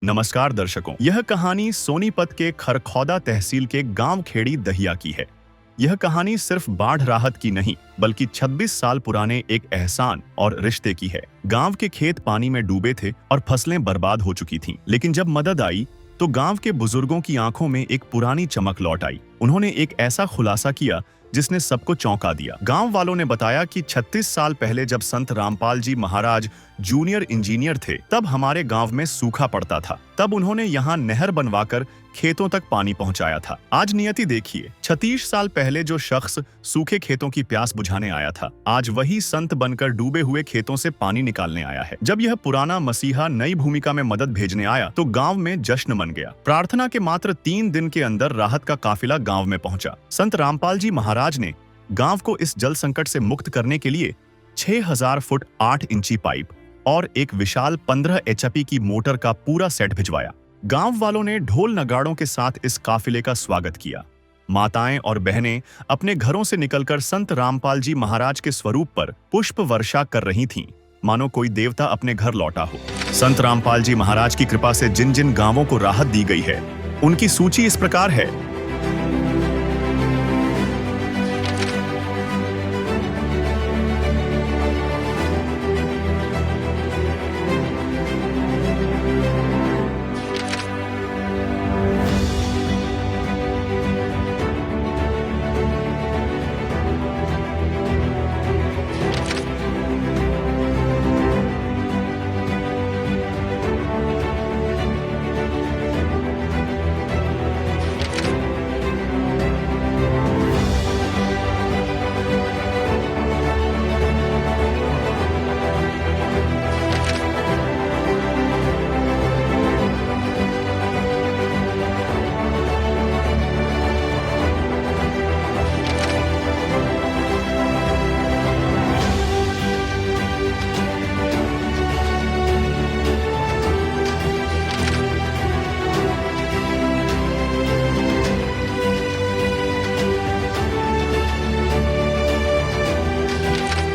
नमस्कार दर्शकों, यह कहानी सोनीपत के खरखौदा तहसील के गांव खेड़ी दहिया की है। यह कहानी सिर्फ बाढ़ राहत की नहीं, बल्कि 26 साल पुराने एक एहसान और रिश्ते की है। गांव के खेत पानी में डूबे थे और फसलें बर्बाद हो चुकी थीं, लेकिन जब मदद आई तो गांव के बुजुर्गों की आंखों में एक पुरानी चमक लौट आई। उन्होंने एक ऐसा खुलासा किया जिसने सबको चौंका दिया। गांव वालों ने बताया कि 36 साल पहले जब संत रामपाल जी महाराज जूनियर इंजीनियर थे, तब हमारे गांव में सूखा पड़ता था। तब उन्होंने यहाँ नहर बनवाकर खेतों तक पानी पहुंचाया था। आज नियति देखिए, 36 साल पहले जो शख्स सूखे खेतों की प्यास बुझाने आया था, आज वही संत बनकर डूबे हुए खेतों से पानी निकालने आया है। जब यह पुराना मसीहा नई भूमिका में मदद भेजने आया तो गांव में जश्न मन गया। प्रार्थना के मात्र 3 दिन के अंदर राहत का काफिला गांव में पहुंचा। संत रामपाल जी महाराज ने गांव को इस जल संकट से मुक्त करने के लिए 6000 फुट 8 इंची पाइप और एक विशाल 15 HP की मोटर का पूरा सेट भिजवाया। गांव वालों ने ढोल नगाड़ों के साथ इस काफिले का स्वागत किया। माताएं और बहनें अपने घरों से निकलकर संत रामपाल जी महाराज के स्वरूप पर पुष्प वर्षा कर रही थीं, मानो कोई देवता अपने घर लौटा हो। संत रामपाल जी महाराज की कृपा से जिन जिन गांवों को राहत दी गई है, उनकी सूची इस प्रकार है।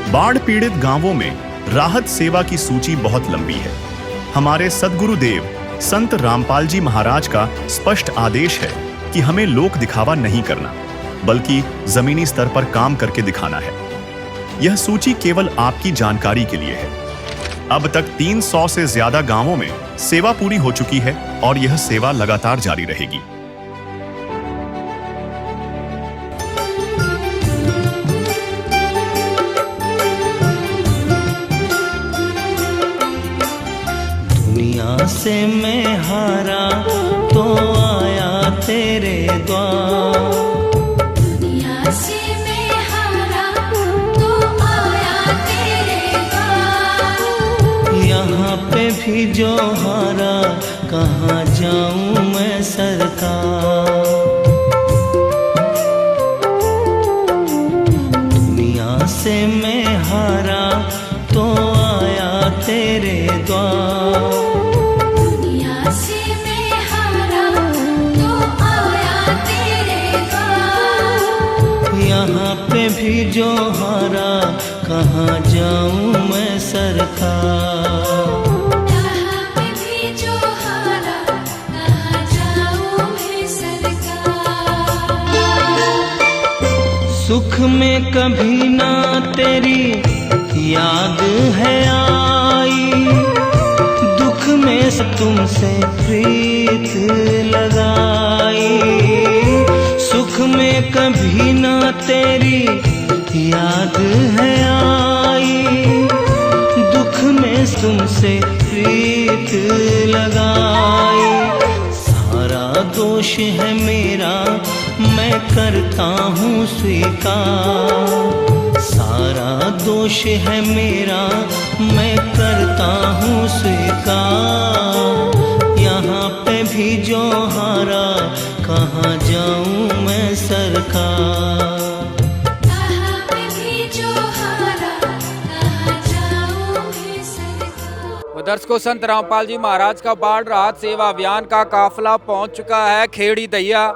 बाढ़ पीड़ित गांवों में राहत सेवा की सूची बहुत लंबी है। हमारे सद्गुरुदेव संत रामपाल जी महाराज का स्पष्ट आदेश है कि हमें लोक दिखावा नहीं करना, बल्कि जमीनी स्तर पर काम करके दिखाना है। यह सूची केवल आपकी जानकारी के लिए है। अब तक 300 से ज्यादा गांवों में सेवा पूरी हो चुकी है और यह सेवा लगातार जारी रहेगी। से मैं हारा तो आया तेरे द्वार। दुनिया से मैं हारा तो आया तेरे द्वार। यहाँ पे भी जो हारा, कहाँ जाऊँ मैं सरकार। दुनिया से मैं हारा तो आया तेरे द्वार। यहाँ पे भी जो हारा, कहाँ जाऊँ मैं सरकार। यहाँ पे भी जो हारा, कहाँ जाऊँ मैं सरकार। सुख में कभी ना तेरी याद है आई, दुख में तुमसे प्रीत लगाई। सुख में कभी ना तेरी याद है आई, दुख में तुमसे प्रीत लगाई। सारा दोष है मेरा, मैं करता हूँ स्वीकार। सारा दोष है मेरा, मैं करता हूँ स्वीकार। यहाँ पे भी जो हारा, कहाँ जाऊँ मैं सरकार। यहाँ पे भी जो हारा, कहाँ जाऊँ मैं सरकार। दर्शकों, संत रामपाल जी महाराज का बाढ़ राहत सेवा अभियान का काफिला पहुंच चुका है खेड़ी दहिया,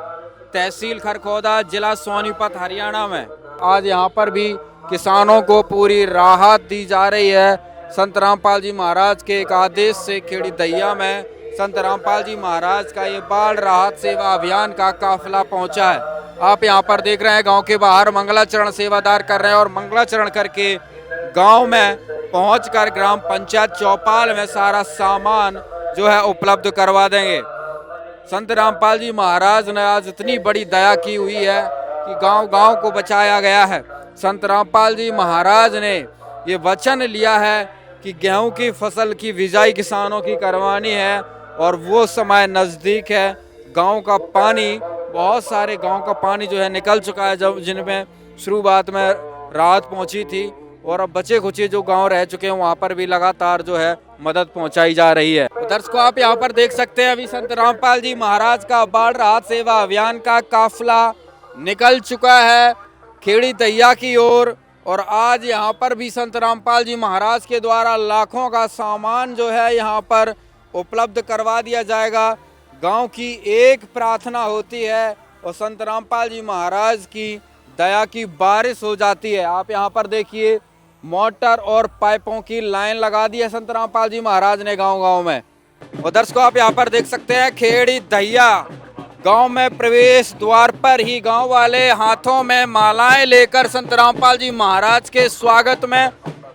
तहसील खरखौदा, जिला सोनीपत, हरियाणा में। आज यहाँ पर भी किसानों को पूरी राहत दी जा रही है। संत रामपाल जी महाराज के एक आदेश से खेड़ी दहिया में संत रामपाल जी महाराज का ये बाढ़ राहत सेवा अभियान का काफिला पहुंचा है। आप यहाँ पर देख रहे हैं गांव के बाहर मंगलाचरण सेवादार कर रहे हैं और मंगलाचरण करके गांव में पहुंचकर ग्राम पंचायत चौपाल में सारा सामान जो है उपलब्ध करवा देंगे। संत रामपाल जी महाराज ने आज इतनी बड़ी दया की हुई है कि गांव गांव को बचाया गया है। संत रामपाल जी महाराज ने ये वचन लिया है कि गेहूं की फसल की बिजाई किसानों की करवानी है और वो समय नज़दीक है। गांव का पानी, बहुत सारे गांव का पानी जो है निकल चुका है, जब जिनमें शुरुआत में राहत पहुंची थी, और अब बचे खुचे जो गांव रह चुके हैं वहां पर भी लगातार जो है मदद पहुंचाई जा रही है। दर्शकों, आप यहां पर देख सकते हैं अभी संत रामपाल जी महाराज का बाढ़ राहत सेवा अभियान का काफिला निकल चुका है खेड़ी दहिया की ओर। और आज यहाँ पर भी संत रामपाल जी महाराज के द्वारा लाखों का सामान जो है यहाँ पर उपलब्ध करवा दिया जाएगा। गांव की एक प्रार्थना होती है और संत रामपाल जी महाराज की दया की बारिश हो जाती है। आप यहाँ पर देखिए मोटर और पाइपों की लाइन लगा दी है संत रामपाल जी महाराज ने गांव गांव में। और दर्शकों, आप यहाँ पर देख सकते हैं खेड़ी दहिया गांव में प्रवेश द्वार पर ही गांव वाले हाथों में मालाएं लेकर संत रामपाल जी महाराज के स्वागत में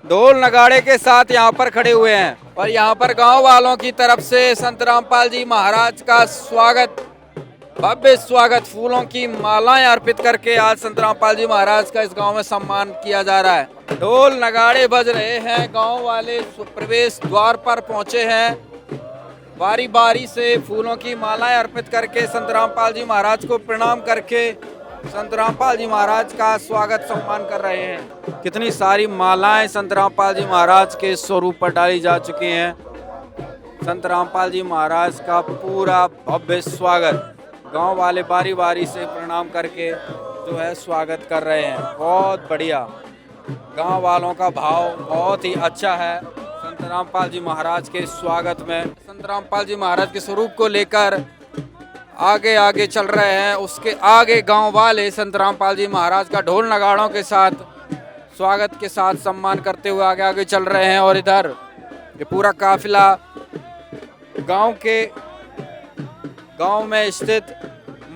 ढोल नगाड़े के साथ यहाँ पर खड़े हुए हैं। और यहाँ पर गांव वालों की तरफ से संत रामपाल जी महाराज का स्वागत, भव्य स्वागत, फूलों की मालाएं अर्पित करके आज संत रामपाल जी महाराज का इस गांव में सम्मान किया जा रहा है। ढोल नगाड़े बज रहे हैं, गांव वाले प्रवेश द्वार पर पहुंचे हैं, बारी बारी से फूलों की मालाएं अर्पित करके संत रामपाल जी महाराज को प्रणाम करके संत रामपाल जी महाराज का स्वागत सम्मान कर रहे हैं। कितनी सारी मालाएं संत रामपाल जी महाराज के स्वरूप पर डाली जा चुकी हैं। संत रामपाल जी महाराज का पूरा भव्य स्वागत गांव वाले बारी बारी से प्रणाम करके जो है स्वागत कर रहे हैं। बहुत बढ़िया, गांव वालों का भाव बहुत ही अच्छा है संत रामपाल जी महाराज के स्वागत में। संत रामपाल जी महाराज के स्वरूप को लेकर आगे आगे चल रहे हैं, उसके आगे गांव वाले संत रामपाल जी महाराज का ढोल नगाड़ों के साथ स्वागत के साथ सम्मान करते हुए आगे आगे चल रहे हैं। और इधर ये पूरा काफिला गांव में स्थित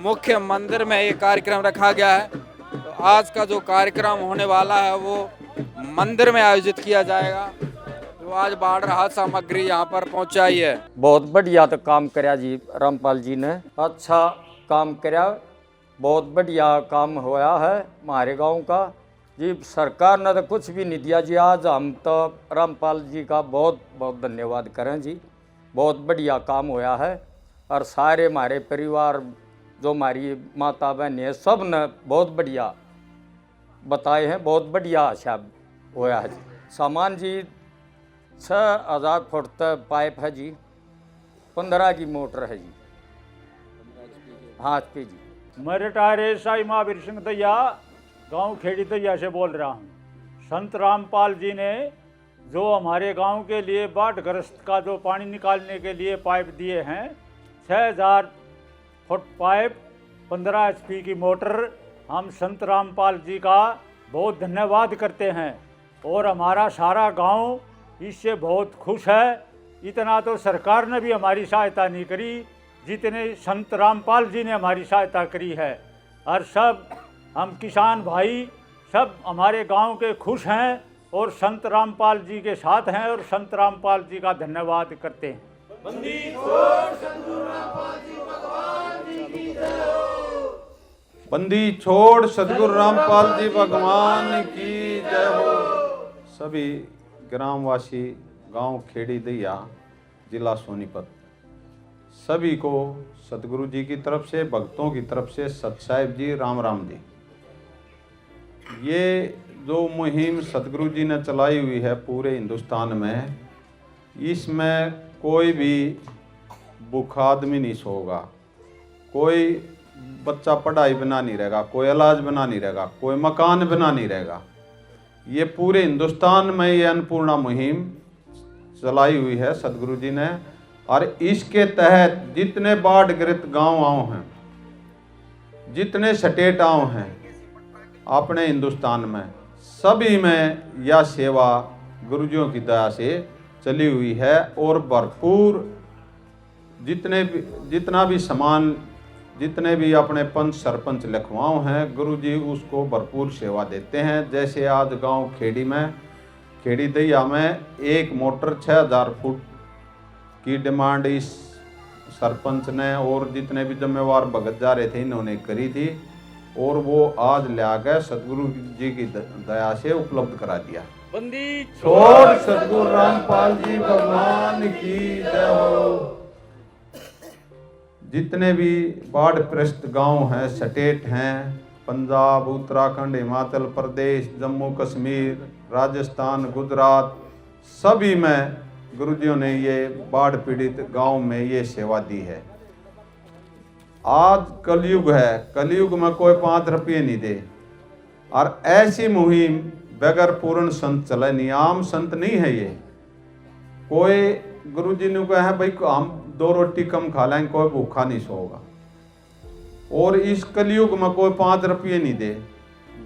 मुख्य मंदिर में ये कार्यक्रम रखा गया है। तो आज का जो कार्यक्रम होने वाला है वो मंदिर में आयोजित किया जाएगा। तो आज बाढ़ राहत सामग्री यहाँ पर पहुँचाई है। बहुत बढ़िया तो काम करया जी रामपाल जी ने, अच्छा काम करया, बहुत बढ़िया काम होया है हमारे गांव का जी। सरकार ने तो कुछ भी नहीं दिया जी, आज हम तो रामपाल जी का बहुत बहुत धन्यवाद करें जी। बहुत बढ़िया काम होया है और सारे हमारे परिवार जो हमारी माता बहन है सब ने बहुत बढ़िया बताए हैं, बहुत बढ़िया अच्छा होया है जी। सामान जी 6000 फुट तक पाइप है जी, 15 की मोटर है जी, हाँ पे जी। मैं रिटायर एएसआई महावीर सिंह दहिया गांव खेड़ी दहिया से बोल रहा हूं। संत रामपाल जी ने जो हमारे गांव के लिए बाढ़ग्रस्त का जो पानी निकालने के लिए पाइप दिए हैं, 6000 फुट पाइप, 15 HP की मोटर, हम संत रामपाल जी का बहुत धन्यवाद करते हैं। और हमारा सारा गांव इससे बहुत खुश है। इतना तो सरकार ने भी हमारी सहायता नहीं करी जितने संत रामपाल जी ने हमारी सहायता करी है। और सब हम किसान भाई सब हमारे गांव के खुश हैं और संत रामपाल जी के साथ हैं और संत रामपाल जी का धन्यवाद करते हैं। बंदी छोड़ सदगुरु रामपाल जी भगवान की जय हो। सभी ग्रामवासी गांव खेड़ी दहिया जिला सोनीपत सभी को सतगुरु जी की तरफ से, भक्तों की तरफ से सत साहिब जी राम राम जी। ये जो मुहिम सतगुरु जी ने चलाई हुई है पूरे हिंदुस्तान में, इसमें कोई भी भूखा आदमी नहीं सोगा, कोई बच्चा पढ़ाई बिना नहीं रहेगा, कोई इलाज बिना नहीं रहेगा, कोई मकान बिना नहीं रहेगा। ये पूरे हिंदुस्तान में ये अन्नपूर्णा मुहिम चलाई हुई है सतगुरु जी ने। और इसके तहत जितने बाढ़ग्रस्त गांव हैं, जितने स्टेट गाँव हैं अपने हिंदुस्तान में, सभी में यह सेवा गुरुजियों की दया से चली हुई है और भरपूर जितना भी सामान, जितने भी अपने पंच सरपंच लिखवाओं हैं, गुरुजी उसको भरपूर सेवा देते हैं। जैसे आज गांव खेड़ी दैया में एक मोटर 6000 फुट की डिमांड इस सरपंच ने और जितने भी जिम्मेवार भगत जा रहे थे इन्होंने करी थी, और वो आज ले आकर सतगुरु जी की दया से उपलब्ध करा दिया। बंदी छोड़ सतगुरु रामपाल जी भगवान की जय हो। जितने भी बाढ़ ग्रस्त गांव हैं, स्टेट हैं, पंजाब, उत्तराखंड, हिमाचल प्रदेश, जम्मू कश्मीर, राजस्थान, गुजरात, सभी में गुरुजियों ने ये बाढ़ पीड़ित गांव में ये सेवा दी है। आज कलयुग है, कलयुग में कोई 5 रुपये नहीं दे, और ऐसी मुहिम बगैर पूर्ण संत चले नहीं, आम संत नहीं है ये। कोई गुरुजी ने कहा है भाई हम 2 रोटी कम खा लेंगे, कोई भूखा नहीं सोगा। और इस कलयुग में कोई 5 रुपये नहीं दे,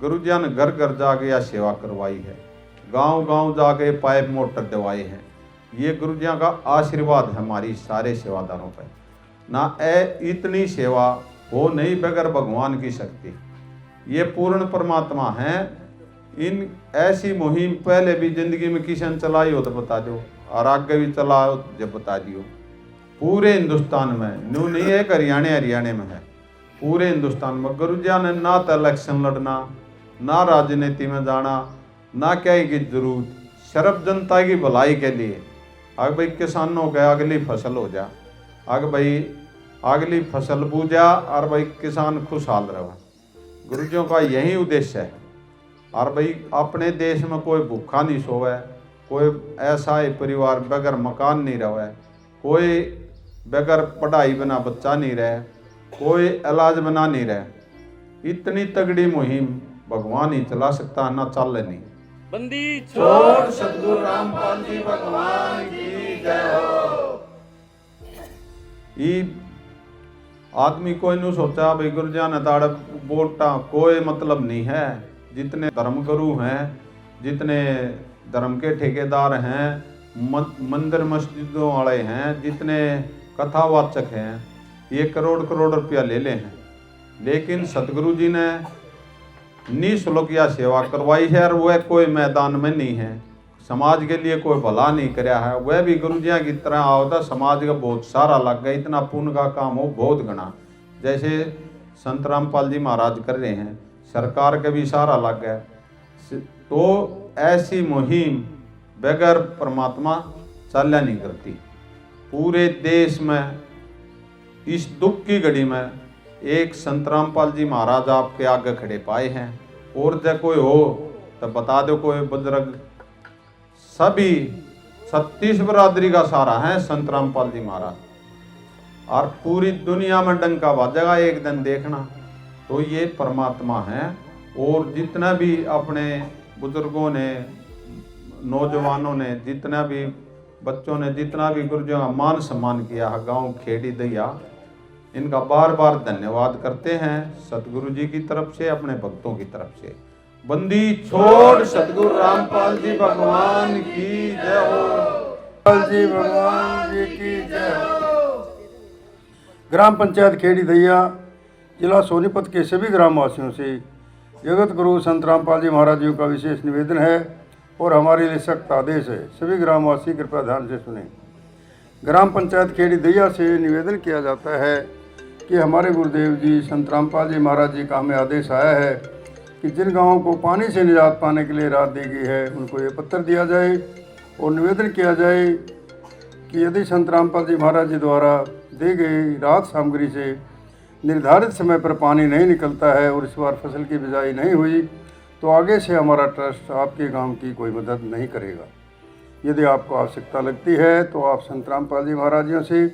गुरुजिया ने घर घर जाके यह सेवा करवाई है, गांव गांव जाके पाइप मोटर दिवाए हैं। ये गुरुजिया का आशीर्वाद है हमारी सारे सेवादारों पर। ना इतनी सेवा हो नहीं बगैर भगवान की शक्ति, ये पूर्ण परमात्मा हैं। इन ऐसी मुहिम पहले भी जिंदगी में किसी ने चलाई हो तो बता दो, और आगे भी चलाओ जब बता दियो। पूरे हिंदुस्तान में, न्यू नहीं है हरियाणा में है, पूरे हिंदुस्तान में गुरुजिया ने ना तो इलेक्शन लड़ना, ना राजनीति में जाना, ना क्या की जरूरत, सिर्फ जनता की भलाई के लिए। अगर भाई किसानों के अगली फसल हो जा, अगर भाई अगली फसल बूझा और भाई किसान खुशहाल रहे, गुरुजियों का यही उद्देश्य है। और भाई अपने देश में कोई भूखा नहीं सोवे, कोई ऐसा ही परिवार बगैर मकान नहीं रहे, कोई बगैर पढ़ाई बिना बच्चा नहीं रहे, कोई इलाज बिना नहीं रहे। इतनी तगड़ी मुहिम भगवान ही चला सकता, ना चल नहीं। बंदी छोड़ सतगुरु रामपाल जी भगवान की जय हो। आदमी कोई नहीं सोचा भाई गुरुजिया ने ताड़ बोलता, कोई मतलब नहीं है। जितने धर्मगुरु हैं, जितने धर्म के ठेकेदार हैं, मंदिर मस्जिदों वाले हैं, जितने कथावाचक हैं, ये करोड़ रुपया ले ले हैं, लेकिन सतगुरु जी ने निःशुल्क या सेवा करवाई है। और वह कोई मैदान में नहीं है, समाज के लिए कोई भला नहीं कराया है। वह भी गुरुजिया की तरह होता, समाज का बहुत सारा लग गया, इतना पुण्य का काम हो बहुत गना। जैसे संत रामपाल जी महाराज कर रहे हैं, सरकार के भी सारा लग गया। तो ऐसी मुहिम बगैर परमात्मा चल नहीं करती। पूरे देश में इस दुख की घड़ी में एक संत रामपाल जी महाराज आपके आगे खड़े पाए हैं, और जब कोई हो तो बता दो कोई बुजुर्ग। सभी 36 बरादरी का सारा है संत रामपाल जी महाराज, और पूरी दुनिया में डंका बाजेगा एक दिन देखना। तो ये परमात्मा हैं। और जितना भी अपने बुजुर्गों ने, नौजवानों ने, जितना भी बच्चों ने, जितना भी गुरुजियों का मान सम्मान किया है गांव खेड़ी दैया, इनका बार बार धन्यवाद करते हैं सतगुरु जी की तरफ से, अपने भक्तों की तरफ से। बंदी छोड़ सतगुरु रामपाल जी भगवान की जय हो। जी भगवान जी की जय हो। ग्राम पंचायत खेड़ी दैया, जिला सोनीपत के सभी ग्रामवासियों से जगत गुरु संत रामपाल जी महाराज जी का विशेष निवेदन है और हमारे लिए सख्त आदेश है। सभी ग्रामवासी कृपया ध्यान से सुने। ग्राम पंचायत खेड़ी दैया से निवेदन किया जाता है कि हमारे गुरुदेव जी संत रामपाल जी महाराज जी का हमें आदेश आया है कि जिन गाँवों को पानी से निजात पाने के लिए राहत दी गई है, उनको ये पत्र दिया जाए और निवेदन किया जाए कि यदि संत रामपाल जी महाराज जी द्वारा दी गई राहत सामग्री से निर्धारित समय पर पानी नहीं निकलता है और इस बार फसल की बिजाई नहीं हुई, तो आगे से हमारा ट्रस्ट आपके गांव की कोई मदद नहीं करेगा। यदि आपको आवश्यकता लगती है तो आप संत रामपाल जी महाराज जी से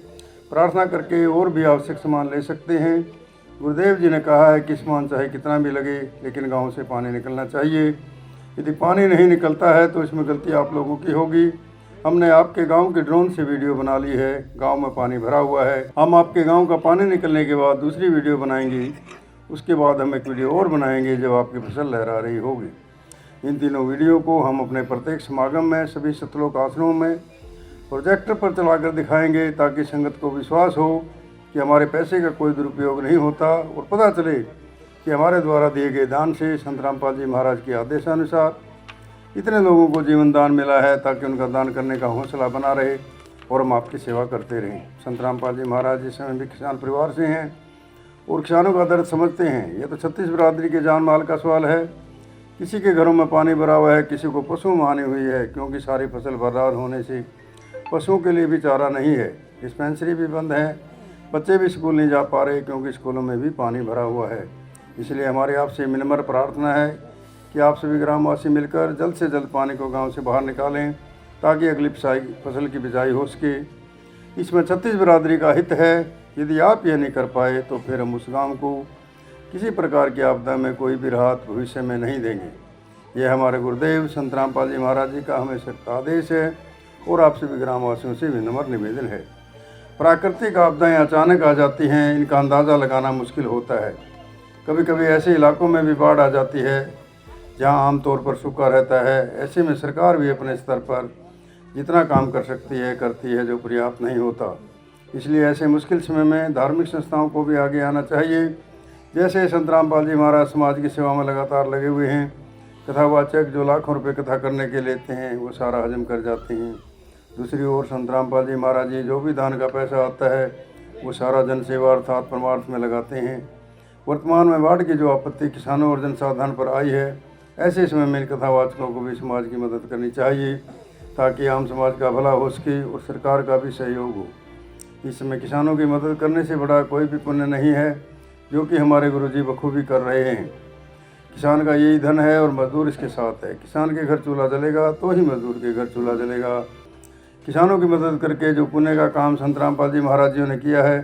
प्रार्थना करके और भी आवश्यक सामान ले सकते हैं। गुरुदेव जी ने कहा है कि सामान चाहे कितना भी लगे, लेकिन गांव से पानी निकलना चाहिए। यदि पानी नहीं निकलता है तो इसमें गलती आप लोगों की होगी। हमने आपके गांव के ड्रोन से वीडियो बना ली है, गांव में पानी भरा हुआ है। हम आपके गांव का पानी निकलने के बाद दूसरी वीडियो बनाएंगे, उसके बाद हम एक वीडियो और बनाएंगे जब आपकी फसल लहरा रही होगी। इन तीनों वीडियो को हम अपने प्रत्येक समागम में, सभी सतलोक आश्रमों में प्रोजेक्टर पर चलाकर दिखाएंगे ताकि संगत को विश्वास हो कि हमारे पैसे का कोई दुरुपयोग नहीं होता और पता चले कि हमारे द्वारा दिए गए दान से संत रामपाल जी महाराज के आदेशानुसार इतने लोगों को जीवन दान मिला है, ताकि उनका दान करने का हौसला बना रहे और हम आपकी सेवा करते रहें। संत रामपाल जी महाराज इस समय भी किसान परिवार से हैं और किसानों का दर्द समझते हैं। यह तो छत्तीस बिरादरी के जान माल का सवाल है। किसी के घरों में पानी भरा हुआ है, किसी को पशु मानी हुई है, क्योंकि सारी फसल बर्बाद होने से पशुओं के लिए भी चारा नहीं है। डिस्पेंसरी भी बंद है, बच्चे भी स्कूल नहीं जा पा रहे क्योंकि स्कूलों में भी पानी भरा हुआ है। इसलिए हमारी आपसे विनम्र प्रार्थना है कि आप सभी ग्रामवासी मिलकर जल्द से जल्द पानी को गांव से बाहर निकालें ताकि अगली फसल की बिजाई हो सके। इसमें छत्तीस बिरादरी का हित है। यदि आप यह नहीं कर पाए तो फिर हम उस गांव को किसी प्रकार की आपदा में कोई भी राहत भविष्य में नहीं देंगे। यह हमारे गुरुदेव संत रामपाल जी महाराज जी का हमें सख्त आदेश है और आप सभी ग्रामवासियों से विनम्र निवेदन है। प्राकृतिक आपदाएं अचानक आ जाती हैं, इनका अंदाज़ा लगाना मुश्किल होता है। कभी कभी ऐसे इलाकों में भी बाढ़ आ जाती है जहां आमतौर पर सूखा रहता है। ऐसे में सरकार भी अपने स्तर पर जितना काम कर सकती है करती है, जो पर्याप्त नहीं होता। इसलिए ऐसे मुश्किल समय में धार्मिक संस्थाओं को भी आगे आना चाहिए। जैसे संत रामपाल जी महाराज समाज की सेवा में लगातार लगे हुए हैं। कथावाचक जो लाखों रुपए कथा करने के लेते हैं वो सारा हजम कर जाते हैं। दूसरी ओर संत रामपाल जी महाराज जी जो भी दान का पैसा आता है वो सारा जन सेवा अर्थात परमार्थ में लगाते हैं। वर्तमान में बाढ़ की जो आपत्ति किसानों और जनसाधारण पर आई है, ऐसे समय में कथावाचकों को भी समाज की मदद करनी चाहिए ताकि आम समाज का भला हो सके और सरकार का भी सहयोग हो। इस समय किसानों की मदद करने से बड़ा कोई भी पुण्य नहीं है, जो कि हमारे गुरुजी बखूबी कर रहे हैं। किसान का यही धन है और मजदूर इसके साथ है। किसान के घर चूल्हा जलेगा तो ही मजदूर के घर चूल्हा जलेगा। किसानों की मदद करके जो पुण्य का काम संत रामपाल जी महाराज जी ने किया है,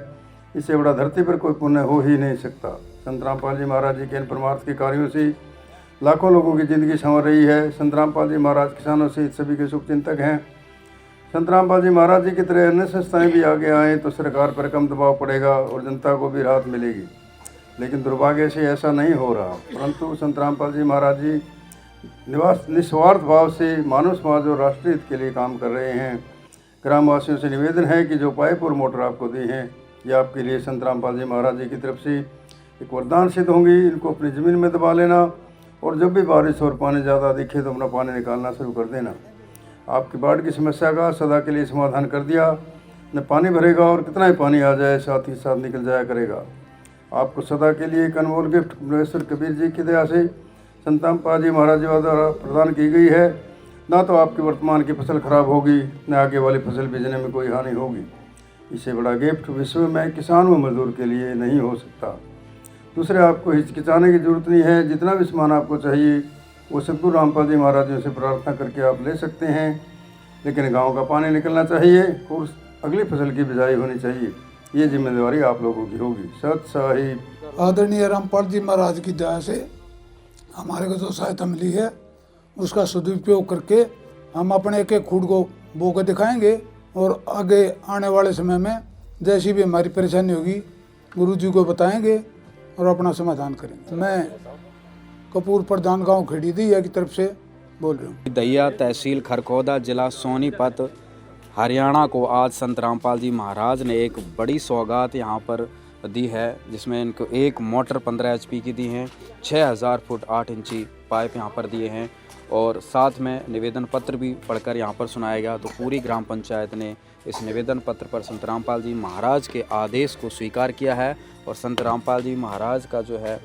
इससे बड़ा धरती पर कोई पुण्य हो ही नहीं सकता। संत रामपाल जी महाराज जी के इन परमार्थ के कार्यों से लाखों लोगों की ज़िंदगी संवर रही है। संत रामपाल जी महाराज किसानों से सभी के शुभ चिंतक हैं। संत रामपाल जी महाराज जी की तरह अन्य संस्थाएं भी आगे आएँ तो सरकार पर कम दबाव पड़ेगा और जनता को भी राहत मिलेगी। लेकिन दुर्भाग्य से ऐसा नहीं हो रहा, परंतु संत रामपाल जी महाराज जी निस्वार्थ भाव से मानव समाज और राष्ट्र हित के लिए काम कर रहे हैं। ग्रामवासियों से निवेदन है कि जो पाइप और मोटर आपको दी हैं, ये आपके लिए संत रामपाल जी महाराज जी की तरफ से एक वरदान सिद्ध होंगी। इनको अपनी ज़मीन में दबा लेना और जब भी बारिश और पानी ज़्यादा दिखे तो अपना पानी निकालना शुरू कर देना। आपकी बाढ़ की समस्या का सदा के लिए समाधान कर दिया। न पानी भरेगा और कितना ही पानी आ जाए साथ ही साथ निकल जाया करेगा। आपको सदा के लिए एक अनमोल गिफ्ट प्रोफेसर कबीर जी की दया से संत रामपाल जी महाराज जी द्वारा प्रदान की गई है। ना तो आपकी वर्तमान की फसल खराब होगी, न आगे वाली फसल बीजने में कोई हानि होगी। इससे बड़ा गिफ्ट विश्व में किसान व मजदूर के लिए नहीं हो सकता। दूसरे, आपको हिचकिचाने की जरूरत नहीं है। जितना भी सामान आपको चाहिए वो सदगुरु रामपाल जी महाराज जी से प्रार्थना करके आप ले सकते हैं। लेकिन गाँव का पानी निकलना चाहिए और अगली फसल की बिजाई होनी चाहिए। ये जिम्मेदारी आप लोगों की होगी। सत साहिब। आदरणीय रामपाल जी महाराज की दया से हमारे को जो सहायता मिली है उसका सदुपयोग करके हम अपने एक एक खूड को बो कर दिखाएंगे और आगे आने वाले समय में जैसी भी हमारी परेशानी होगी गुरु जी को बताएंगे और अपना समाधान करेंगे। मैं कपूर प्रधान गांव खेड़ी दैया की तरफ से बोल रहा हूँ। दैया तहसील खरखौदा जिला सोनीपत हरियाणा को आज संत रामपाल जी महाराज ने एक बड़ी सौगात यहाँ पर दी है, जिसमें इनको एक मोटर 15 HP की दी हैं, 6000 फुट 8 इंची पाइप यहाँ पर दिए हैं और साथ में निवेदन पत्र भी पढ़कर यहाँ पर सुनाया गया। तो पूरी ग्राम पंचायत ने इस निवेदन पत्र पर संत रामपाल जी महाराज के आदेश को स्वीकार किया है और संत रामपाल जी महाराज का जो है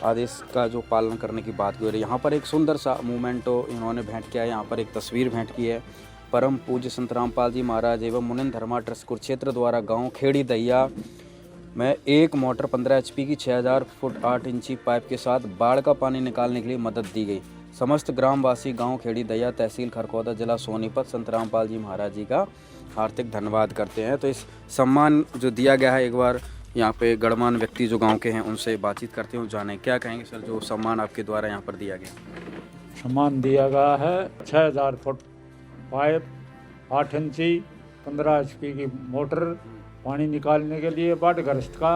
आदेश का जो पालन करने की बात की। यहाँ पर एक सुंदर सा मोमेंटो इन्होंने भेंट किया है। यहाँ पर एक तस्वीर भेंट की है। परम पूज्य संत रामपाल जी महाराज एवं मुनिंद धर्मा ट्रस्ट कुरुक्षेत्र द्वारा गांव खेड़ी दैया में एक मोटर 15 HP की 6000 फुट 8 इंची पाइप के साथ बाढ़ का पानी निकालने के लिए मदद दी गई। समस्त ग्रामवासी गांव खेड़ी दैया तहसील खरखौदा जिला सोनीपत संत रामपाल जी महाराज जी का हार्दिक धन्यवाद करते हैं। तो इस सम्मान जो दिया गया है, एक बार यहाँ पे गणमान्य व्यक्ति जो गांव के हैं उनसे बातचीत करते हैं, जाने क्या कहेंगे सर जो सम्मान आपके द्वारा यहाँ पर दिया गया। सम्मान दिया गया है 6000 फुट पाइप 8 इंची 15 HP की मोटर पानी निकालने के लिए बाढ़ग्रस्त का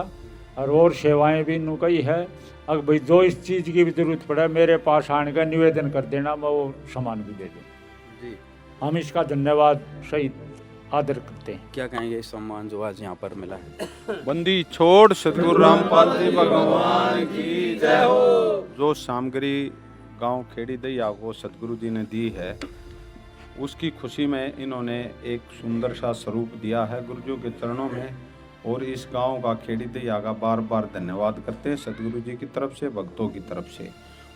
और सेवाएं भी इन्हों कई है। अगर भाई जो इस चीज़ की भी जरूरत पड़े मेरे पास आने का निवेदन कर देना, मैं वो सामान भी दे दूँ। हम इसका धन्यवाद सहित आदर करते हैं। क्या कहेंगे इस सम्मान जो आज यहाँ पर मिला है? बंदी छोड़ सतगुरु रामपाल जी भगवान की जय हो। जो सामग्री गांव खेड़ी दैया को सतगुरु जी ने दी है, उसकी खुशी में इन्होंने एक सुंदर सा स्वरूप दिया है गुरुजी के चरणों में, और इस गांव का खेड़ी दैया का बार बार धन्यवाद करते हैं सतगुरु जी की तरफ से, भक्तों की तरफ से,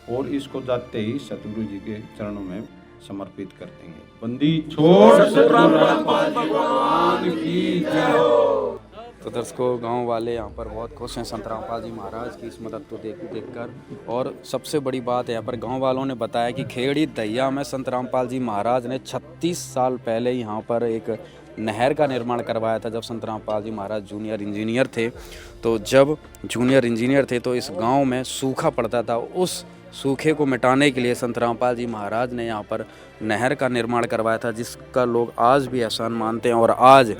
और इसको जाते ही सतगुरु जी के चरणों में समर्पित कर देंगे। बंदी छोड़ सतगुरु रामपाल भगवान की जय हो। तो दर्शकों, गांव वाले यहाँ पर बहुत खुश हैं संत रामपाल जी महाराज की इस मदद को देखकर। और सबसे बड़ी बात यहाँ पर गांव वालों ने बताया कि खेड़ी दैया में संत रामपाल जी महाराज ने 36 साल पहले यहाँ पर एक नहर का निर्माण करवाया था। जब संत रामपाल जी महाराज जूनियर इंजीनियर थे, तो जब जूनियर इंजीनियर थे तो इस गांव में सूखा पड़ता था। उस सूखे को मिटाने के लिए संत रामपाल जी महाराज ने यहाँ पर नहर का निर्माण करवाया था, जिसका लोग आज भी एहसान मानते हैं। और आज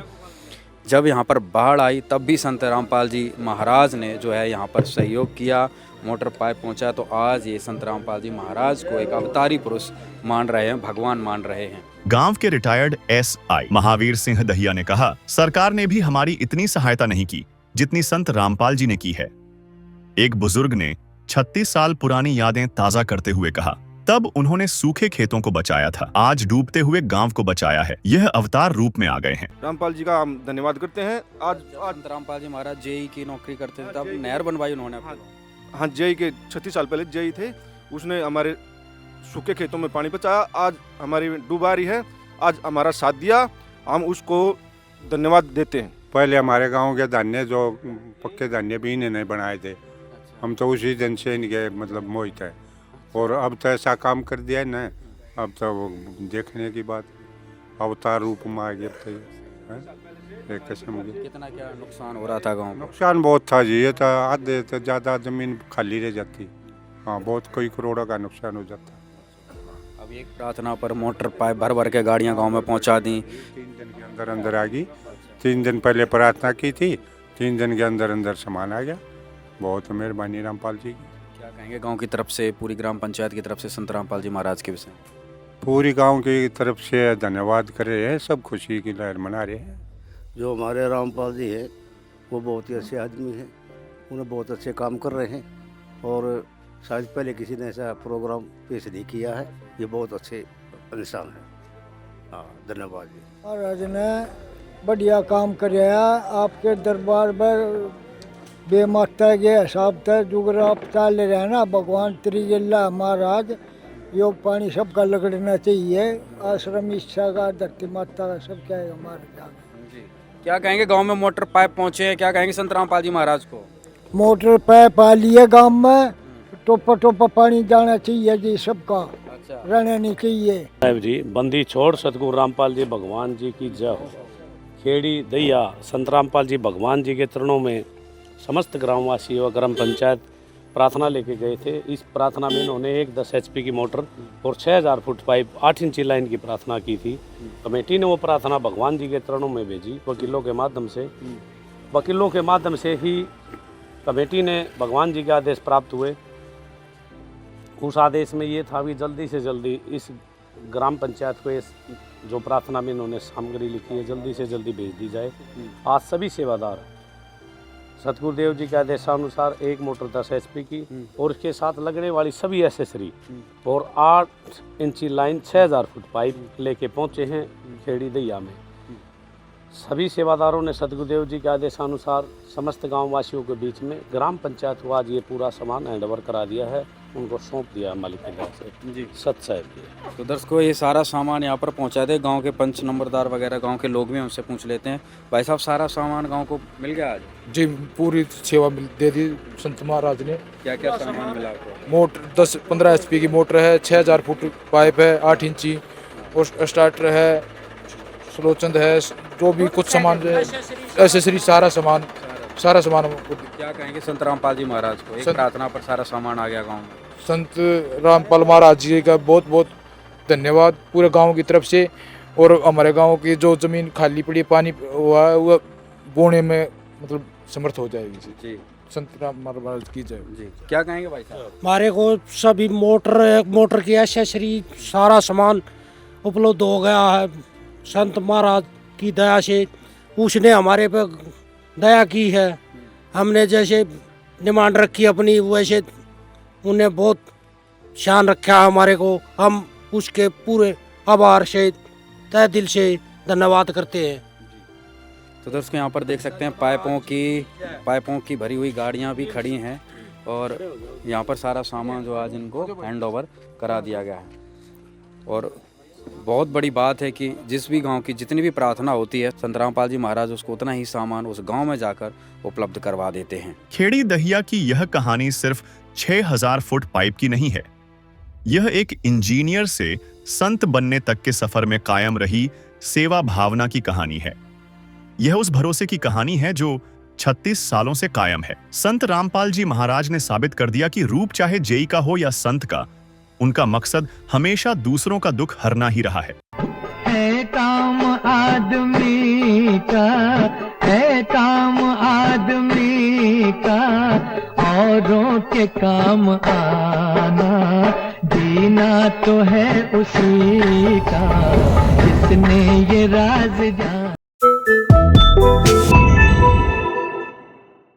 जब यहाँ पर बाढ़ आई तब भी संत रामपाल जी महाराज ने जो है यहाँ पर सहयोग किया, मोटर पाइप पहुँचा। तो आज ये संत रामपाल जी महाराज को एक अवतारी पुरुष मान रहे हैं, भगवान मान रहे हैं। गांव के रिटायर्ड एसआई महावीर सिंह दहिया ने कहा, सरकार ने भी हमारी इतनी सहायता नहीं की जितनी संत रामपाल जी ने की है। एक बुजुर्ग ने 36 साल पुरानी यादें ताजा करते हुए कहा, तब उन्होंने सूखे खेतों को बचाया था, आज डूबते हुए गांव को बचाया है। यह अवतार रूप में आ गए हैं। रामपाल जी का हम धन्यवाद करते हैं। आज संत रामपाल जी महाराज जेई की नौकरी करते थे, तब नहर बनवाई उन्होंने। हाँ, जेई के 36 साल पहले जेई थे, उसने हमारे सूखे खेतों में पानी बचाया। आज हमारी डूबारी है, आज हमारा साथ दिया, हम उसको धन्यवाद देते हैं। पहले हमारे गांव के धान्य जो पक्के धान्य भी इन्हें बनाए थे, हम तो उसी दिन से इनके मतलब मोहित है। और अब तो ऐसा काम कर दिया है ना, अब तो देखने की बात, अवतार रूप में आ गया। एक किस्म की कितना क्या नुकसान हो रहा था गाँव में? नुकसान बहुत था जी, ये तो आधे से ज़्यादा ज़मीन खाली रह जाती। हाँ, बहुत कई करोड़ों का नुकसान हो जाता। अब एक प्रार्थना पर मोटर पाइप भर भर के गाड़ियाँ गाँव में पहुँचा दी। 3 दिन के अंदर अंदर आ गई। 3 दिन पहले प्रार्थना की थी, 3 दिन के अंदर अंदर सामान आ गया। बहुत मेहरबानी रामपाल जी की। क्या कहेंगे गांव की तरफ से, पूरी ग्राम पंचायत की तरफ से संत रामपाल जी महाराज के विषय? पूरी गांव की तरफ से धन्यवाद कर रहे हैं, सब खुशी की लहर मना रहे हैं। जो हमारे रामपाल जी हैं वो बहुत ही अच्छे आदमी हैं, उन्हें बहुत अच्छे काम कर रहे हैं, और शायद पहले किसी ने ऐसा प्रोग्राम पेश नहीं किया है। ये बहुत अच्छे इंसान हैं। हाँ, धन्यवाद जी। महाराज ने बढ़िया काम कराया, आपके दरबार में बेमाता के हिसाब से जुगरा चाल रहे ना, भगवान त्रिजल्ला महाराज। योग पानी सबका लगना चाहिए, आश्रम इच्छा का, धरती माता का, सब क्या है हमारे। क्या कहेंगे गांव में मोटर पाइप पहुंचे हैं, क्या कहेंगे संत रामपाल जी महाराज को? मोटर पाइप आ लिए गांव में, टोपा टोपा पानी जाना चाहिए जी सबका। अच्छा। रहना नहीं चाहिए जी। बंदी छोड़ सतगुरु रामपाल जी भगवान जी की जय हो। खेड़ी दैया संत रामपाल जी भगवान जी के चरणों में समस्त ग्रामवासी व ग्राम पंचायत प्रार्थना लेके गए थे। इस प्रार्थना में इन्होंने एक 10 HP की मोटर और 6000 फुट पाइप 8 इंची लाइन की प्रार्थना की थी। कमेटी ने वो प्रार्थना भगवान जी के चरणों में भेजी वकीलों के माध्यम से। वकीलों के माध्यम से ही कमेटी ने भगवान जी के आदेश प्राप्त हुए। उस आदेश में ये था भी जल्दी से जल्दी इस ग्राम पंचायत को इस जो प्रार्थना में इन्होंने सामग्री लिखी है जल्दी से जल्दी भेज दी जाए। आज सभी सेवादार सतगुरुदेव जी के आदेशानुसार एक मोटर 10 HP की और इसके साथ लगने वाली सभी एसेसरी और 8 इंची लाइन 6000 फुट पाइप लेके पहुंचे हैं खेड़ी दैया में। सभी सेवादारों ने सतगुरुदेव जी के आदेशानुसार समस्त गांव वासियों के बीच में ग्राम पंचायत को आज ये पूरा सामान हैंडओवर करा दिया है, उनको सौंप दिया मालिक के घर से जी सत साहब। तो दर्शकों, ये सारा सामान यहाँ पर पहुँचा दे। गांव के पंच नंबरदार वगैरह गांव के लोग भी हमसे पूछ लेते हैं। भाई साहब, सारा सामान गांव को मिल गया आज? जी, पूरी सेवा दे दी संत महाराज ने। क्या क्या सामान मिला आपको? मोटर 10-15 HP की मोटर है, 6000 फुट पाइप है 8 इंची, और स्टार्टर है, स्लोचंद है, जो भी कुछ सामान एसेसरी सारा सामान क्या कहेंगे संत रामपाल जी महाराज को? एक प्रार्थना पर सारा सामान आ गया गांव में। संत रामपाल महाराज जी का बहुत बहुत धन्यवाद पूरे गांव की तरफ से। और हमारे गांव की जो जमीन खाली पड़ी पानी हुआ है वो बोने में मतलब समर्थ हो जाएगी जी। संत रामपाल महाराज की जय जी। क्या कहेंगे भाई साहब? हमारे को सभी मोटर की एसेसरी सारा सामान उपलब्ध हो गया है। संत महाराज की दया से उसने हमारे पे दया की है। हमने जैसे डिमांड रखी अपनी वैसे उन्हें बहुत शान रखा हमारे को। हम उसके पूरे आभार से तहे दिल से धन्यवाद करते हैं। तो दोस्तों यहाँ पर देख सकते हैं पाइपों की भरी हुई गाड़ियाँ भी खड़ी हैं और यहाँ पर सारा सामान जो आज इनको हैंड ओवर करा दिया गया है। और बहुत बड़ी बात है कि जिस भी गांव की जितनी भी प्रार्थना होती है संत रामपाल जी महाराज उसको उतना ही सामान उस गांव में जाकर उपलब्ध करवा देते हैं। खेड़ी दहिया की यह कहानी सिर्फ 6000 फुट पाइप की नहीं है। यह एक इंजीनियर से संत बनने तक के सफर में कायम रही सेवा भावना की कहानी है। यह उस भरोसे की कहानी है जो 36 सालों से कायम है। संत रामपाल जी महाराज ने साबित कर दिया कि रूप चाहे जेई का हो या संत का, उनका मकसद हमेशा दूसरों का दुख हरना ही रहा है। काम आदमी का है, काम आदमी का औरों के काम आना, जीना तो है उसी का जिसने ये राज जाना।